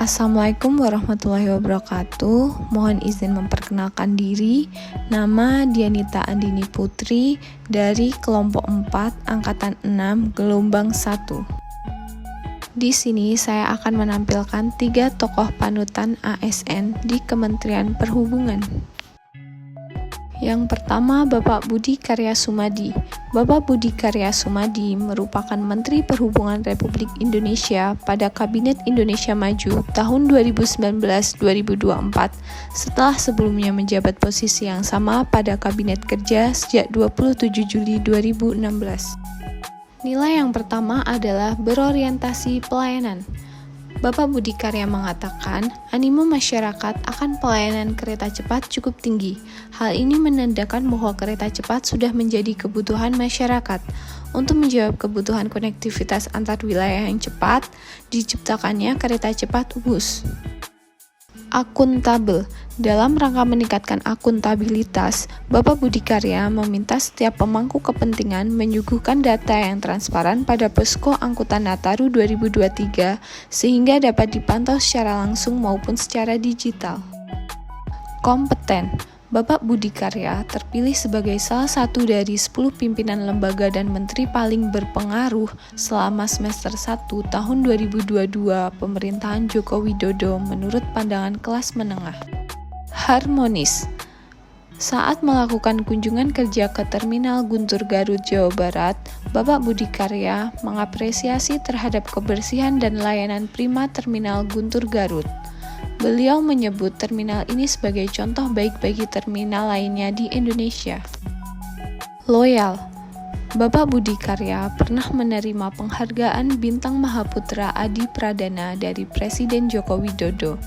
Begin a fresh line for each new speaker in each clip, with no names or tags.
Assalamualaikum warahmatullahi wabarakatuh. Mohon izin memperkenalkan diri. Nama Dianita Andini Putri dari kelompok 4 angkatan 6 gelombang 1. Di sini saya akan menampilkan 3 tokoh panutan ASN di Kementerian Perhubungan. Yang pertama, Bapak Budi Karya Sumadi. Bapak Budi Karya Sumadi merupakan Menteri Perhubungan Republik Indonesia pada Kabinet Indonesia Maju tahun 2019-2024 setelah sebelumnya menjabat posisi yang sama pada Kabinet Kerja sejak 27 Juli 2016. Nilai yang pertama adalah berorientasi pelayanan. Bapak Budi Karya mengatakan, animo masyarakat akan pelayanan kereta cepat cukup tinggi. Hal ini menandakan bahwa kereta cepat sudah menjadi kebutuhan masyarakat. Untuk menjawab kebutuhan konektivitas antar wilayah yang cepat, diciptakannya kereta cepat WUS. Akuntabel. Dalam rangka meningkatkan akuntabilitas, Bapak Budi Karya meminta setiap pemangku kepentingan menyuguhkan data yang transparan pada Posko Angkutan Nataru 2023 sehingga dapat dipantau secara langsung maupun secara digital. Kompeten. Bapak Budi Karya terpilih sebagai salah satu dari 10 pimpinan lembaga dan menteri paling berpengaruh selama semester 1 tahun 2022 pemerintahan Joko Widodo menurut pandangan kelas menengah. Harmonis. Saat melakukan kunjungan kerja ke Terminal Guntur Garut, Jawa Barat, Bapak Budi Karya mengapresiasi terhadap kebersihan dan layanan prima Terminal Guntur Garut. Beliau menyebut terminal ini sebagai contoh baik bagi terminal lainnya di Indonesia. Loyal. Bapak Budi Karya pernah menerima penghargaan Bintang Mahaputra Adi Pradana dari Presiden Joko Widodo.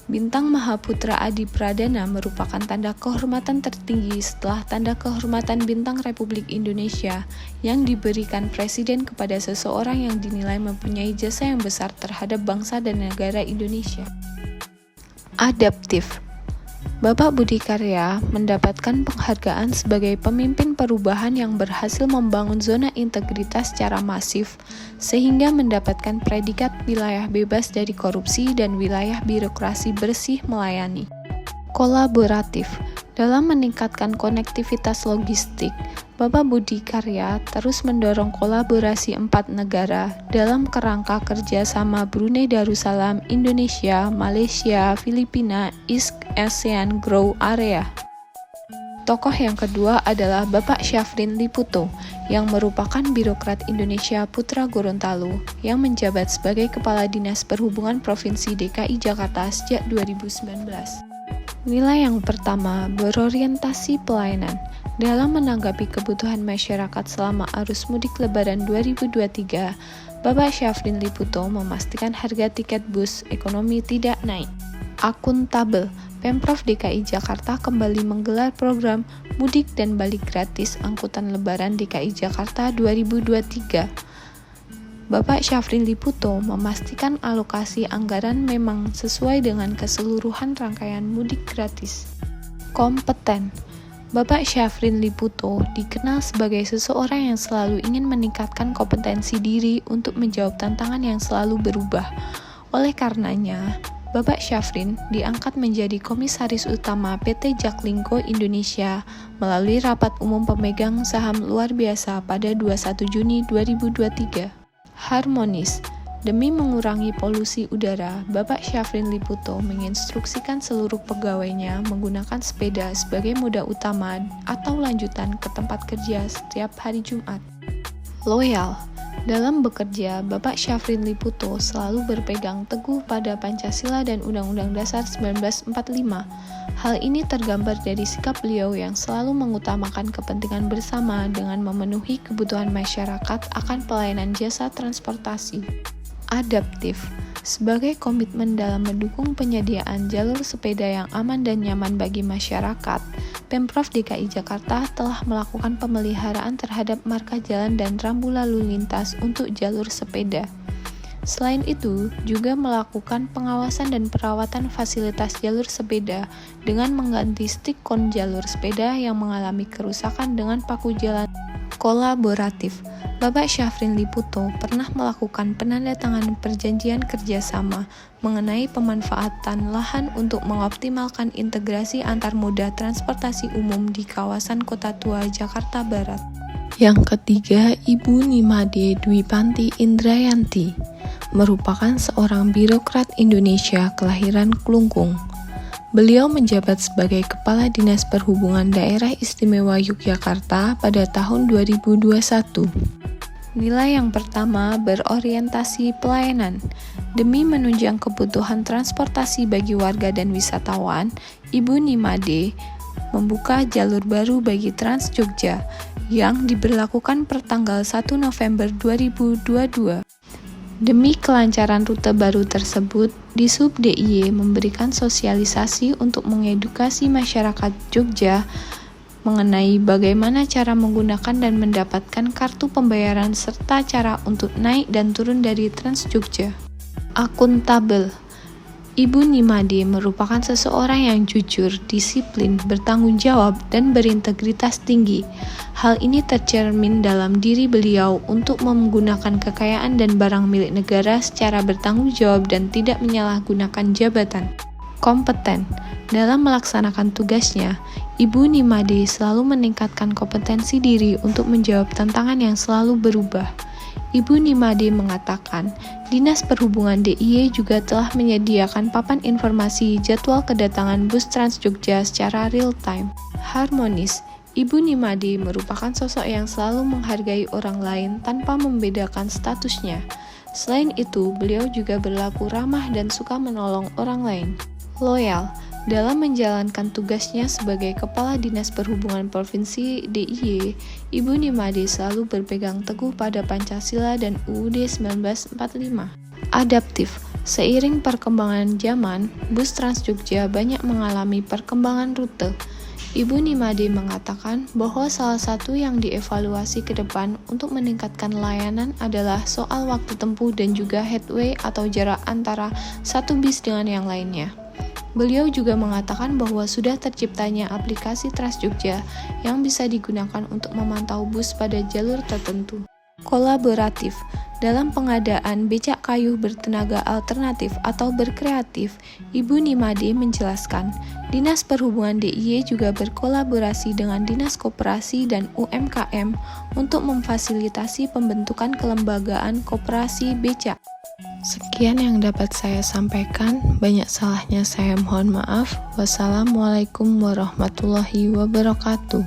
Bintang Mahaputra Adi Pradana merupakan tanda kehormatan tertinggi setelah tanda kehormatan Bintang Republik Indonesia yang diberikan Presiden kepada seseorang yang dinilai mempunyai jasa yang besar terhadap bangsa dan negara Indonesia. Adaptif. Bapak Budi Karya mendapatkan penghargaan sebagai pemimpin perubahan yang berhasil membangun zona integritas secara masif sehingga mendapatkan predikat wilayah bebas dari korupsi dan wilayah birokrasi bersih melayani. Kolaboratif. Dalam meningkatkan konektivitas logistik, Bapak Budi Karya terus mendorong kolaborasi 4 negara dalam kerangka kerjasama Brunei Darussalam, Indonesia, Malaysia, Filipina, East ASEAN Grow Area. Tokoh yang kedua adalah Bapak Syafrin Liputo, yang merupakan birokrat Indonesia Putra Gorontalo, yang menjabat sebagai Kepala Dinas Perhubungan Provinsi DKI Jakarta sejak 2019. Nilai yang pertama, berorientasi pelayanan. Dalam menanggapi kebutuhan masyarakat selama arus mudik Lebaran 2023, Bapak Syafrin Liputo memastikan harga tiket bus ekonomi tidak naik. Akuntabel. Pemprov DKI Jakarta kembali menggelar program Mudik dan Balik Gratis Angkutan Lebaran DKI Jakarta 2023. Bapak Syafrin Liputo memastikan alokasi anggaran memang sesuai dengan keseluruhan rangkaian mudik gratis. Kompeten. Bapak Syafrin Liputo dikenal sebagai seseorang yang selalu ingin meningkatkan kompetensi diri untuk menjawab tantangan yang selalu berubah. Oleh karenanya, Bapak Syafrin diangkat menjadi Komisaris Utama PT Jaklingko Indonesia melalui rapat umum pemegang saham luar biasa pada 21 Juni 2023. Harmonis. Demi mengurangi polusi udara, Bapak Syafrin Liputo menginstruksikan seluruh pegawainya menggunakan sepeda sebagai moda utama atau lanjutan ke tempat kerja setiap hari Jumat. Loyal. Dalam bekerja, Bapak Syafrin Liputo selalu berpegang teguh pada Pancasila dan Undang-Undang Dasar 1945. Hal ini tergambar dari sikap beliau yang selalu mengutamakan kepentingan bersama dengan memenuhi kebutuhan masyarakat akan pelayanan jasa transportasi. Adaptif. Sebagai komitmen dalam mendukung penyediaan jalur sepeda yang aman dan nyaman bagi masyarakat, Pemprov DKI Jakarta telah melakukan pemeliharaan terhadap marka jalan dan rambu lalu lintas untuk jalur sepeda. Selain itu, juga melakukan pengawasan dan perawatan fasilitas jalur sepeda dengan mengganti stik kon jalur sepeda yang mengalami kerusakan dengan paku jalan Kolaboratif. Bapak Syafrin Liputo pernah melakukan penandatanganan perjanjian kerjasama mengenai pemanfaatan lahan untuk mengoptimalkan integrasi antar moda transportasi umum di kawasan Kota Tua, Jakarta Barat. Yang ketiga, Ibu Nimade Dwipanti Indrayanti merupakan seorang birokrat Indonesia kelahiran Klungkung. Beliau menjabat sebagai Kepala Dinas Perhubungan Daerah Istimewa Yogyakarta pada tahun 2021. Nilai yang pertama berorientasi pelayanan. Demi menunjang kebutuhan transportasi bagi warga dan wisatawan, Ibu Nimade membuka jalur baru bagi Trans Jogja yang diberlakukan per tanggal 1 November 2022. Demi kelancaran rute baru tersebut, Disub DIY memberikan sosialisasi untuk mengedukasi masyarakat Jogja mengenai bagaimana cara menggunakan dan mendapatkan kartu pembayaran serta cara untuk naik dan turun dari Trans Jogja. Akuntabel. Ibu Nimade merupakan seseorang yang jujur, disiplin, bertanggung jawab, dan berintegritas tinggi. Hal ini tercermin dalam diri beliau untuk menggunakan kekayaan dan barang milik negara secara bertanggung jawab dan tidak menyalahgunakan jabatan. Kompeten. Dalam melaksanakan tugasnya, Ibu Nimade selalu meningkatkan kompetensi diri untuk menjawab tantangan yang selalu berubah. Ibu Nimade mengatakan, Dinas Perhubungan DIY juga telah menyediakan papan informasi jadwal kedatangan bus Trans Jogja secara real-time. Harmonis. Ibu Nimade merupakan sosok yang selalu menghargai orang lain tanpa membedakan statusnya. Selain itu, beliau juga berlaku ramah dan suka menolong orang lain. Loyal. Dalam menjalankan tugasnya sebagai Kepala Dinas Perhubungan Provinsi DIY, Ibu Nimade selalu berpegang teguh pada Pancasila dan UUD 1945. Adaptif. Seiring perkembangan zaman, bus Trans Jogja banyak mengalami perkembangan rute. Ibu Nimade mengatakan bahwa salah satu yang dievaluasi ke depan untuk meningkatkan layanan adalah soal waktu tempuh dan juga headway atau jarak antara satu bis dengan yang lainnya. Beliau juga mengatakan bahwa sudah terciptanya aplikasi Trans Jogja yang bisa digunakan untuk memantau bus pada jalur tertentu. Kolaboratif. Dalam pengadaan becak kayu bertenaga alternatif atau berkreatif, Ibu Nimade menjelaskan, Dinas Perhubungan DIY juga berkolaborasi dengan Dinas Koperasi dan UMKM untuk memfasilitasi pembentukan kelembagaan koperasi becak. Sekian yang dapat saya sampaikan, banyak salahnya saya mohon maaf. Wassalamualaikum warahmatullahi wabarakatuh.